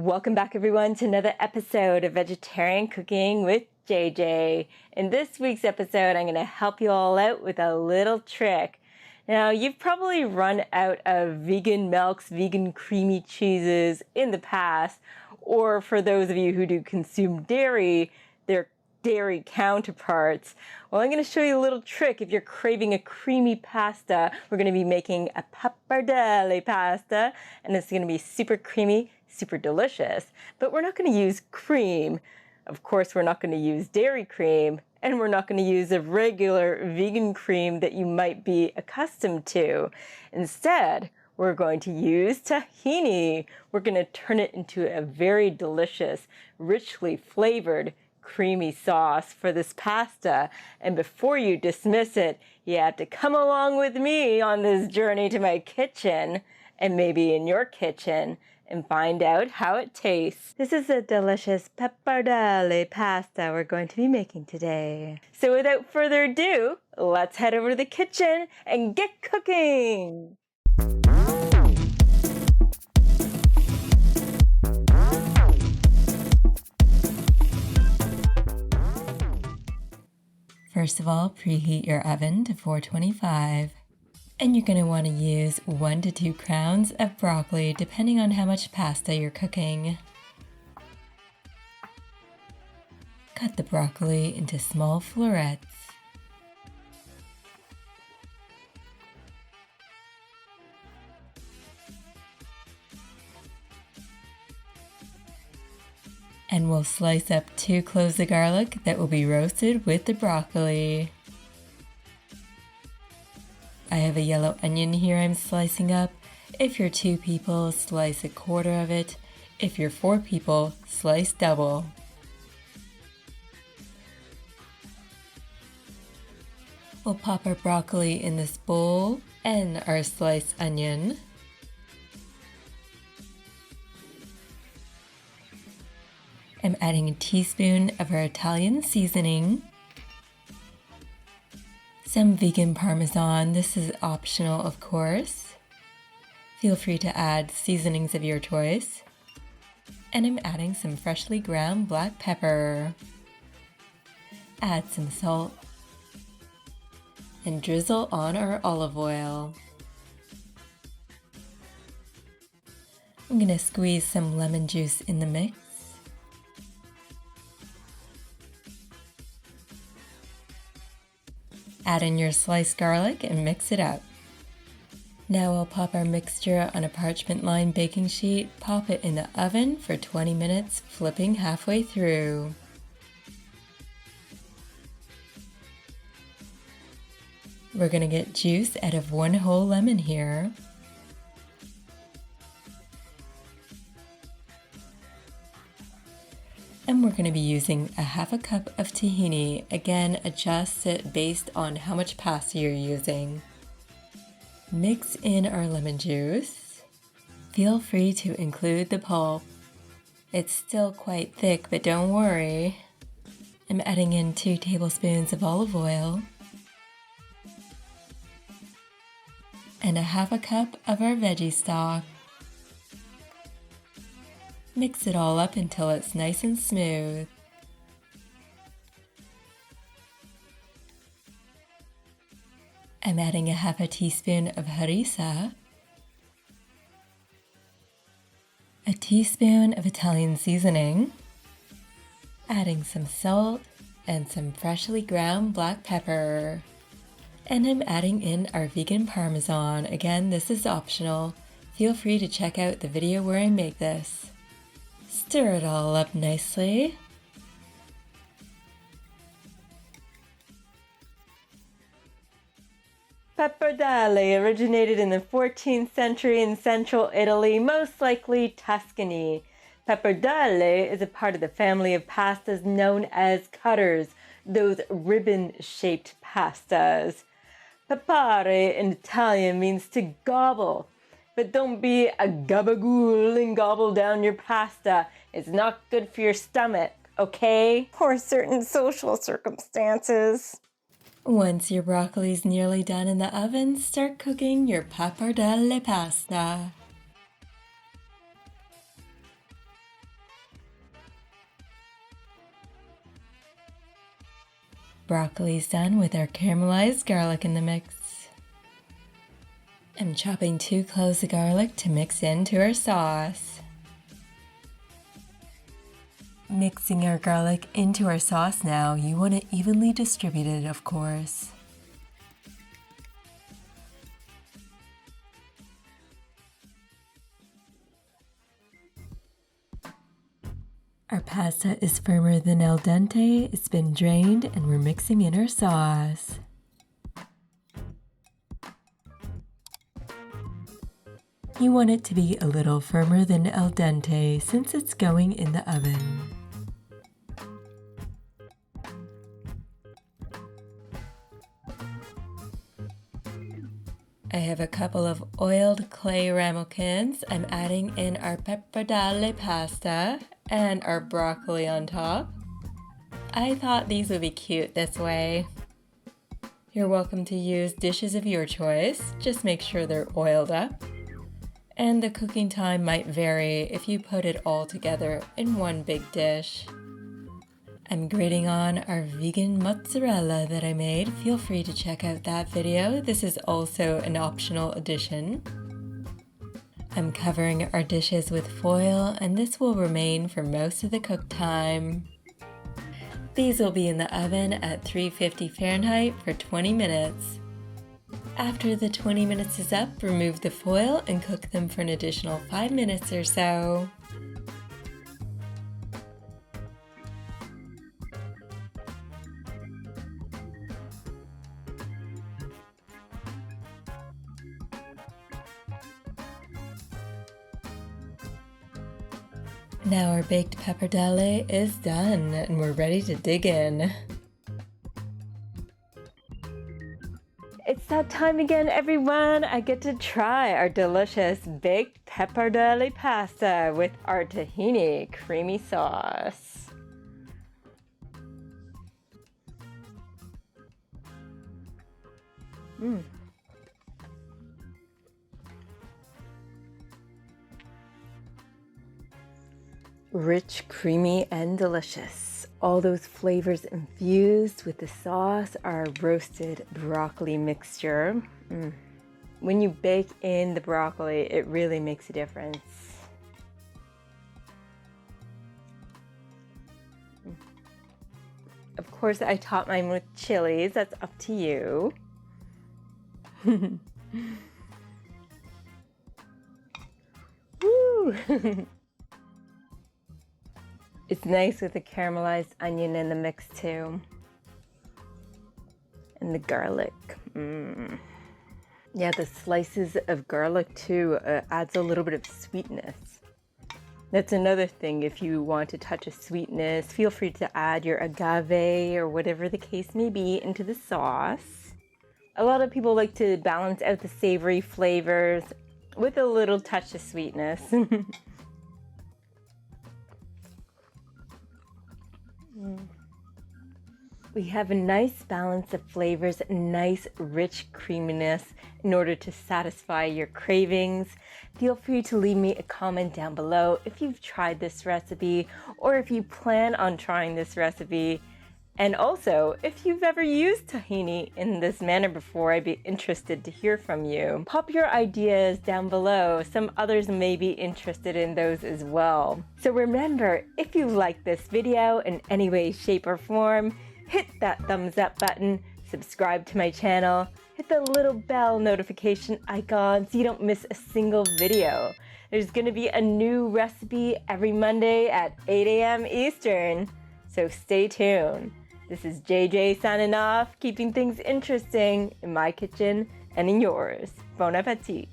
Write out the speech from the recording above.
Welcome back everyone to another episode of Vegetarian Cooking with JJ. In this week's episode, I'm going to help you all out with a little trick. Now, you've probably run out of vegan milks, vegan creamy cheeses in the past, or for those of you who do consume dairy, their dairy counterparts. Well, I'm going to show you a little trick if you're craving a creamy pasta. We're going to be making a pappardelle pasta, and it's going to be super creamy, super delicious, but we're not going to use cream. Of course, we're not going to use dairy cream, and we're not going to use a regular vegan cream that you might be accustomed to. Instead, we're going to use tahini. We're going to turn it into a very delicious, richly flavored, creamy sauce for this pasta. And before you dismiss it, you have to come along with me on this journey to my kitchen, and maybe in your kitchen, and find out how it tastes. This is a delicious pappardelle pasta we're going to be making today. So without further ado, let's head over to the kitchen and get cooking! First of all, preheat your oven to 425. And you're going to want to use 1 to 2 crowns of broccoli depending on how much pasta you're cooking. Cut the broccoli into small florets. And we'll slice up 2 cloves of garlic that will be roasted with the broccoli. I have a yellow onion here I'm slicing up. If you're 2 people, slice 1/4 of it. If you're 4 people, slice double. We'll pop our broccoli in this bowl and our sliced onion. I'm adding a teaspoon of our Italian seasoning. Some vegan parmesan. This is optional, of course. Feel free to add seasonings of your choice. And I'm adding some freshly ground black pepper. Add some salt. And drizzle on our olive oil. I'm going to squeeze some lemon juice in the mix. Add in your sliced garlic and mix it up. Now I'll pop our mixture on a parchment lined baking sheet, pop it in the oven for 20 minutes, flipping halfway through. We're going to get juice out of 1 whole lemon here. And we're going to be using 1/2 cup of tahini. Again, adjust it based on how much pasta you're using. Mix in our lemon juice. Feel free to include the pulp. It's still quite thick, but don't worry. I'm adding in 2 tablespoons of olive oil. And 1/2 cup of our veggie stock. Mix it all up until it's nice and smooth. I'm adding 1/2 teaspoon of harissa, a teaspoon of Italian seasoning, adding some salt and some freshly ground black pepper. And I'm adding in our vegan parmesan. Again, this is optional. Feel free to check out the video where I make this. Stir it all up nicely. Pappardelle originated in the 14th century in central Italy, most likely Tuscany. Pappardelle is a part of the family of pastas known as cutters, those ribbon-shaped pastas. Pappare in Italian means to gobble. But don't be a gabagool and gobble down your pasta. It's not good for your stomach, okay? Or certain social circumstances. Once your broccoli is nearly done in the oven, start cooking your pappardelle pasta. Broccoli's done with our caramelized garlic in the mix. I'm chopping 2 cloves of garlic to mix into our sauce. Mixing our garlic into our sauce now, you want it evenly distributed, of course. Our pasta is firmer than al dente, it's been drained, and we're mixing in our sauce. You want it to be a little firmer than al dente since it's going in the oven. I have a couple of oiled clay ramekins. I'm adding in our pappardelle pasta and our broccoli on top. I thought these would be cute this way. You're welcome to use dishes of your choice, just make sure they're oiled up. And the cooking time might vary if you put it all together in one big dish. I'm grating on our vegan mozzarella that I made. Feel free to check out that video. This is also an optional addition. I'm covering our dishes with foil, and this will remain for most of the cook time. These will be in the oven at 350 Fahrenheit for 20 minutes. After the 20 minutes is up, remove the foil and cook them for an additional 5 minutes or so. Now our baked pappardelle is done and we're ready to dig in. It's that time again, everyone. I get to try our delicious baked pappardelle pasta with our tahini creamy sauce. Rich, creamy, and delicious. All those flavors infused with the sauce, our roasted broccoli mixture. When you bake in the broccoli, it really makes a difference. Of course, I top mine with chilies. That's up to you. Woo! It's nice with the caramelized onion in the mix too. And the garlic. Yeah, the slices of garlic too adds a little bit of sweetness. That's another thing. If you want a touch of sweetness, feel free to add your agave or whatever the case may be into the sauce. A lot of people like to balance out the savory flavors with a little touch of sweetness. We have a nice balance of flavors, nice rich creaminess in order to satisfy your cravings. Feel free to leave me a comment down below if you've tried this recipe or if you plan on trying this recipe. And also, if you've ever used tahini in this manner before, I'd be interested to hear from you. Pop your ideas down below. Some others may be interested in those as well. So remember, if you like this video in any way, shape, or form, hit that thumbs up button, subscribe to my channel, hit the little bell notification icon so you don't miss a single video. There's gonna be a new recipe every Monday at 8 a.m. Eastern, so stay tuned. This is JJ signing off, keeping things interesting in my kitchen and in yours. Bon appetit.